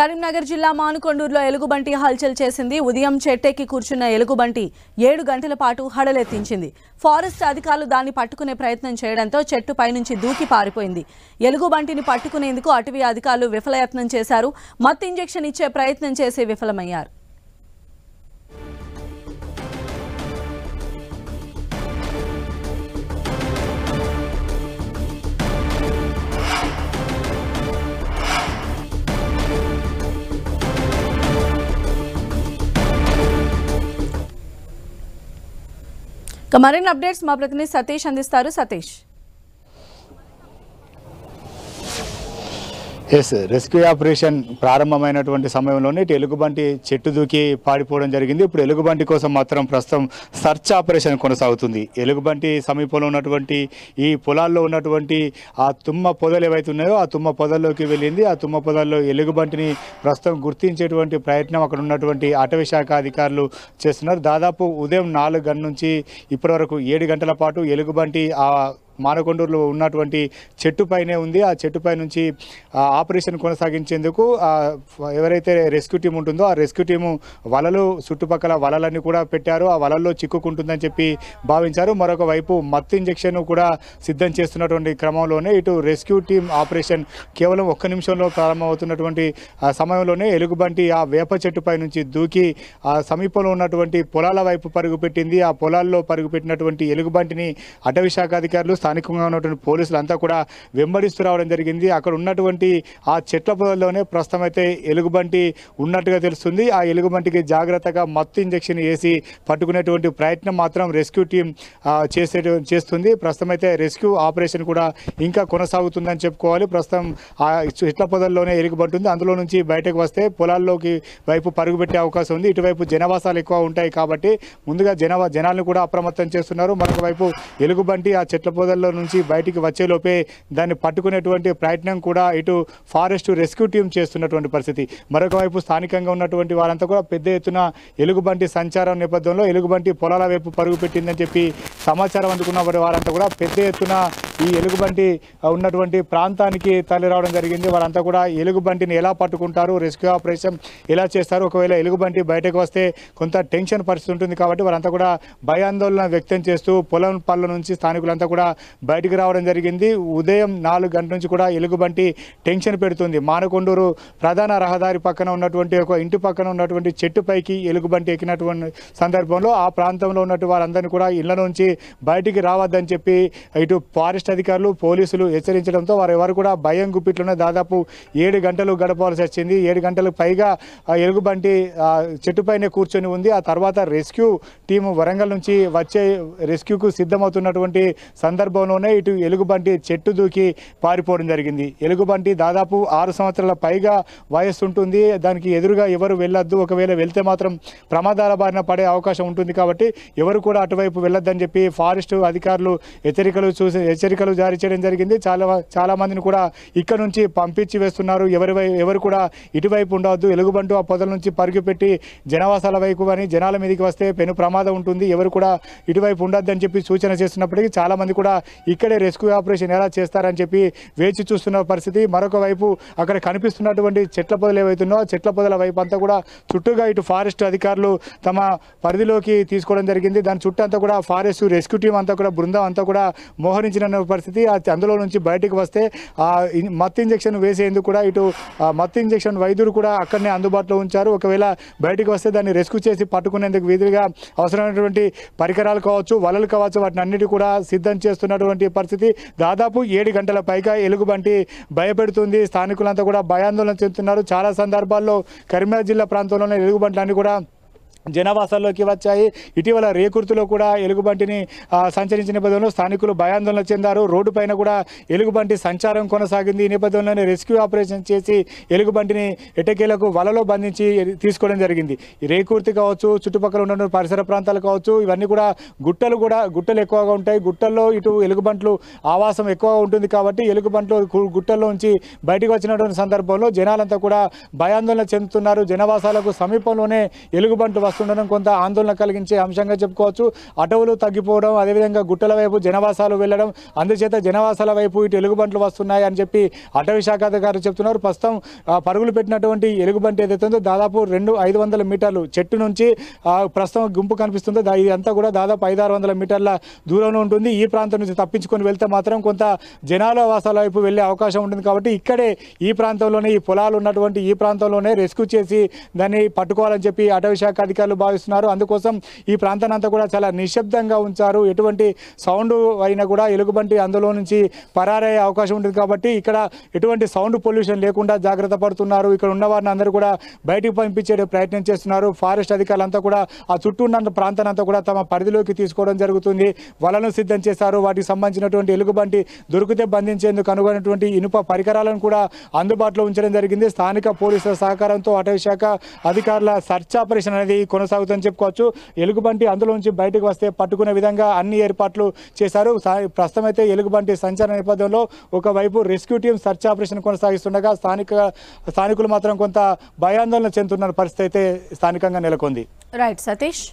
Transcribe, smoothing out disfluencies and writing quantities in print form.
కరీంనగర్ జిల్లా మానుకొండూరులో ఎలుగుబంటి హల్చల్ చేసింది. ఉదయం చెట్టెక్కి కూర్చున్న ఎలుగుబంటి 7 గంటల పాటు హడలెత్తించింది. ఫారెస్ట్ అధికారులు దాన్ని పట్టుకునే ప్రయత్నం చేయడంతో చెట్టు పైనుంచి దూకి పారిపోయింది. ఎలుగుబంటిని పట్టుకునేందుకు అటవీ అధికారులు విఫలయత్నం చేశారు. మత్తు ఇంజెక్షన్ ఇచ్చే ప్రయత్నం చేసి విఫలమయ్యారు. మరిన్ని అప్డేట్స్ మా ప్రతినిధి సతీష్ అందిస్తారు. సతీష్, రెస్క్యూ ఆపరేషన్ ప్రారంభమైనటువంటి సమయంలోనే ఎలుగుబంటి చెట్టు దూకి పాడిపోవడం జరిగింది. ఇప్పుడు ఎలుగుబంటి కోసం మాత్రం ప్రస్తుతం సర్చ్ ఆపరేషన్ కొనసాగుతుంది. ఎలుగుబంటి సమీపంలో ఉన్నటువంటి ఈ పొలాల్లో ఉన్నటువంటి ఆ తుమ్మ పొదలు ఏవైతే ఉన్నాయో ఆ తుమ్మ పొదల్లోకి వెళ్ళింది. ఆ తుమ్మ పొదల్లో ఎలుగుబంటిని ప్రస్తుతం గుర్తించేటువంటి ప్రయత్నం అక్కడ ఉన్నటువంటి అటవీ శాఖ అధికారులు చేస్తున్నారు. దాదాపు ఉదయం 4 గంటల నుంచి ఇప్పటి వరకు 7 గంటల పాటు ఎలుగుబంటి ఆ మానకొండూరులో ఉన్నటువంటి చెట్టుపైనే ఉంది. ఆ చెట్టుపై నుంచి ఆపరేషన్ కొనసాగించేందుకు ఎవరైతే రెస్క్యూ టీం ఉంటుందో ఆ రెస్క్యూ టీము వలలు చుట్టుపక్కల వలలన్నీ కూడా పెట్టారు. ఆ వలల్లో చిక్కుకుంటుందని చెప్పి భావించారు. మరొక వైపు మత్తు ఇంజెక్షన్ కూడా సిద్ధం చేస్తున్నటువంటి క్రమంలోనే ఇటు రెస్క్యూ టీం ఆపరేషన్ కేవలం 1 నిమిషంలో ప్రారంభమవుతున్నటువంటి సమయంలోనే ఎలుగుబంటి ఆ వేప చెట్టుపై నుంచి దూకి ఆ సమీపంలో ఉన్నటువంటి పొలాల వైపు పరుగుపెట్టింది. ఆ పొలాల్లో పరుగుపెట్టినటువంటి ఎలుగుబంటిని అటవీ శాఖ అధికారులు స్థానికంగా ఉన్నటువంటి పోలీసులు అంతా కూడా వెంబడిస్తూ రావడం జరిగింది. అక్కడ ఉన్నటువంటి ఆ చెట్ల పొదల్లోనే ప్రస్తుతం అయితే ఎలుగుబంటి ఉన్నట్టుగా తెలుస్తుంది. ఆ ఎలుగుబంటికి జాగ్రత్తగా మత్తు ఇంజెక్షన్ వేసి పట్టుకునేటువంటి ప్రయత్నం మాత్రం రెస్క్యూ టీం చేస్తుంది. ప్రస్తుతం అయితే రెస్క్యూ ఆపరేషన్ కూడా ఇంకా కొనసాగుతుందని చెప్పుకోవాలి. ప్రస్తుతం ఆ చెట్ల పొదల్లోనే ఎలుగుబంటి ఉంది. అందులో నుంచి బయటకు వస్తే పొలాల్లోకి వైపు పరుగుపెట్టే అవకాశం ఉంది. ఇటువైపు జనవాసాలు ఎక్కువ ఉంటాయి కాబట్టి ముందుగా జనాలను కూడా అప్రమత్తం చేస్తున్నారు. మరొక వైపు ఎలుగుబంటి ఆ చెట్ల పొదల్లో నుంచి బయటికి వచ్చేలోపే దాన్ని పట్టుకునేటువంటి ప్రయత్నం కూడా ఇటు ఫారెస్ట్ రెస్క్యూ టీం చేస్తున్నటువంటి పరిస్థితి. మరొక వైపు స్థానికంగా ఉన్నటువంటి వారంతా కూడా పెద్ద ఎత్తున ఎలుగుబంటి సంచారం నేపథ్యంలో ఎలుగుబంటి పొలాల వైపు పరుగు పెట్టిందని చెప్పి సమాచారం అందుకున్న వారంతా కూడా పెద్ద ఎత్తున ఈ ఎలుగుబంటి ఉన్నటువంటి ప్రాంతానికి తరలి రావడం జరిగింది. వారంతా కూడా ఎలుగుబంటిని ఎలా పట్టుకుంటారు, రెస్క్యూ ఆపరేషన్ ఎలా చేస్తారు, ఒకవేళ ఎలుగుబంటి బయటకు వస్తే కొంత టెన్షన్ పరిస్థితి ఉంటుంది కాబట్టి వారంతా కూడా భయాందోళన వ్యక్తం చేస్తూ పొలం పళ్ళ నుంచి స్థానికులంతా కూడా బయటికి రావడం జరిగింది. ఉదయం 4 గంటల నుంచి కూడా ఎలుగుబంటి టెన్షన్ పెడుతుంది. మానకొండూరు ప్రధాన రహదారి పక్కన ఉన్నటువంటి ఒక ఇంటి పక్కన ఉన్నటువంటి చెట్టుపైకి ఎలుగుబంటి ఎక్కినటువంటి సందర్భంలో ఆ ప్రాంతంలో ఉన్నటువంటి వారందరినీ కూడా ఇళ్ల నుంచి బయటికి రావద్దని చెప్పి ఇటు ఫారెస్ట్ అధికారులు పోలీసులు హెచ్చరించడంతో వారు ఎవరు కూడా భయం గుప్పిట్లోనే దాదాపు 7 గంటలు గడపవలసి వచ్చింది. 7 గంటలకు పైగా ఎలుగుబంటి చెట్టుపైనే కూర్చొని ఉంది. ఆ తర్వాత రెస్క్యూ టీము వరంగల్ నుంచి వచ్చే రెస్క్యూకు సిద్ధమవుతున్నటువంటి సందర్భంలోనే ఇటు ఎలుగుబంటి చెట్టు దూకి పారిపోవడం జరిగింది. ఎలుగుబంటి దాదాపు 6 సంవత్సరాల పైగా వయస్సు ఉంటుంది. దానికి ఎదురుగా ఎవరు వెళ్ళొద్దు, ఒకవేళ వెళ్తే మాత్రం ప్రమాదాల బారిన పడే అవకాశం ఉంటుంది కాబట్టి ఎవరు కూడా అటువైపు వెళ్ళొద్దని చెప్పి ఫారెస్ట్ అధికారులు హెచ్చరికలు జారీ చేయడం జరిగింది. చాలా మందిని కూడా ఇక్కడ నుంచి పంపించి వేస్తున్నారు. ఎవరు కూడా ఇటువైపు ఉండవద్దు, ఎలుగుబంటు ఆ పొదల నుంచి పరుగుపెట్టి జనవాసాల వైపు అని జనాల మీదకి వస్తే పెను ప్రమాదం ఉంటుంది, ఎవరు కూడా ఇటువైపు ఉండొద్దని చెప్పి సూచన చేస్తున్నప్పటికీ చాలా మంది కూడా ఇక్కడే రెస్క్యూ ఆపరేషన్ ఎలా చేస్తారని చెప్పి వేచి చూస్తున్న పరిస్థితి. మరొక వైపు అక్కడ కనిపిస్తున్నటువంటి చెట్ల పొదలు ఏవైతున్నాయో ఆ చెట్ల పొదల వైపు అంతా కూడా చుట్టూగా ఇటు ఫారెస్ట్ అధికారులు తమ పరిధిలోకి తీసుకోవడం జరిగింది. దాని చుట్టూ అంతా కూడా ఫారెస్ట్ రెస్క్యూ టీం అంతా కూడా బృందం అంతా కూడా మోహరించిన పరిస్థితి. అందులో నుంచి బయటకు వస్తే ఆ మత్తు ఇంజెక్షన్ వేసేందుకు కూడా ఇటు మత్తు ఇంజెక్షన్ వైద్యులు కూడా అక్కడనే అందుబాటులో ఉంచారు. ఒకవేళ బయటకు వస్తే దాన్ని రెస్క్యూ చేసి పట్టుకునేందుకు వీలుగా అవసరమైనటువంటి పరికరాలు కావచ్చు, వలలు కావచ్చు, వాటిని అన్నిటి కూడా సిద్ధం చేస్తున్నటువంటి పరిస్థితి. దాదాపు 7 గంటల పైగా ఎలుగుబంటి భయపెడుతుంది. స్థానికులంతా కూడా భయాందోళన చెందుతున్నారు. చాలా సందర్భాల్లో కరీంనగర్ జిల్లా ప్రాంతంలోనే ఎలుగుబంట్లన్నీ కూడా జనవాసాల్లోకి వచ్చాయి. ఇటీవల రేకుర్తిలో కూడా ఎలుగుబంటిని సంచరించిన నేపథ్యంలో స్థానికులు భయాందోళన చెందారు. రోడ్డు పైన కూడా ఎలుగుబంటి సంచారం కొనసాగింది. ఈ నేపథ్యంలోనే రెస్క్యూ ఆపరేషన్ చేసి ఎలుగుబంటిని ఎటకేలకు వలలో బంధించి తీసుకోవడం జరిగింది. రేకుర్తి కావచ్చు, చుట్టుపక్కల ఉన్న పరిసర ప్రాంతాలు కావచ్చు, ఇవన్నీ కూడా గుట్టలు ఎక్కువగా ఉంటాయి. గుట్టల్లో ఇటు ఎలుగుబంట్లు ఆవాసం ఎక్కువగా ఉంటుంది కాబట్టి ఎలుగుబంట్లు గుట్టల్లో నుంచి బయటకు వచ్చినటువంటి సందర్భంలో జనాలంతా కూడా భయాందోళన చెందుతున్నారు. జనవాసాలకు సమీపంలోనే ఎలుగుబంట్లు వస్తుండడం కొంత ఆందోళన కలిగించే అంశంగా చెప్పుకోవచ్చు. అటవులు తగ్గిపోవడం, అదేవిధంగా గుట్టల వైపు జనవాసాలు వెళ్ళడం, అందుచేత జనవాసాల వైపు ఇటు ఎలుగుబంట్లు వస్తున్నాయి అని చెప్పి అటవీ శాఖ అధికారులు చెప్తున్నారు. ప్రస్తుతం పరుగులు పెట్టినటువంటి ఎలుగుబంటి ఏదైతే ఉందో దాదాపు 500 మీటర్లు చెట్టు నుంచి ప్రస్తుతం గుంపు కనిపిస్తుందో ఇదంతా కూడా దాదాపు 500-600 మీటర్ల దూరంలో ఉంటుంది. ఈ ప్రాంతం నుంచి తప్పించుకొని వెళ్తే మాత్రం కొంత జనాల వాసాల వైపు వెళ్ళే అవకాశం ఉంటుంది. కాబట్టి ఇక్కడే ఈ ప్రాంతంలోనే, ఈ పొలాలు ఉన్నటువంటి ఈ ప్రాంతంలోనే రెస్క్యూ చేసి దాన్ని పట్టుకోవాలని చెప్పి అటవీ శాఖ అధికారులు భావిస్తున్నారు. అందుకోసం ఈ ప్రాంతాన్ని అంతా కూడా చాలా నిశ్శబ్దంగా ఉంచారు. ఎటువంటి సౌండ్ అయినా కూడా ఎలుగుబంటి అందులో నుంచి పరారయ్యే అవకాశం ఉంటుంది. కాబట్టి ఇక్కడ ఎటువంటి సౌండ్ పొల్యూషన్ లేకుండా జాగ్రత్త పడుతున్నారు. ఇక్కడ ఉన్న వారిని అందరూ కూడా బయటికి పంపించే ప్రయత్నం చేస్తున్నారు. ఫారెస్ట్ అధికారులంతా కూడా ఆ చుట్టూ ఉన్న ప్రాంతాన్ని అంతా కూడా తమ పరిధిలోకి తీసుకోవడం జరుగుతుంది. వలను సిద్ధం చేశారు. వాటికి సంబంధించినటువంటి ఎలుగుబంటి దొరికితే బంధించేందుకు అనుగుణటువంటి ఇనుప పరికరాలను కూడా అందుబాటులో ఉంచడం జరిగింది. స్థానిక పోలీసుల సహకారంతో అటవీ శాఖ అధికారుల సర్చ్ ఆపరేషన్ అనేది కొనసాగుతుందని చెప్పుకోవచ్చు. ఎలుగుబంటి అందులో నుంచి బయటకు వస్తే పట్టుకునే విధంగా అన్ని ఏర్పాట్లు చేశారు. ప్రస్తుతం అయితే ఎలుగుబంటి సంచార నేపథ్యంలో ఒకవైపు రెస్క్యూ టీం సర్చ్ ఆపరేషన్ కొనసాగిస్తుండగా స్థానికులు మాత్రం కొంత భయాందోళన చెందుతున్న పరిస్థితి అయితే స్థానికంగా నెలకొంది. రైట్ సతీష్.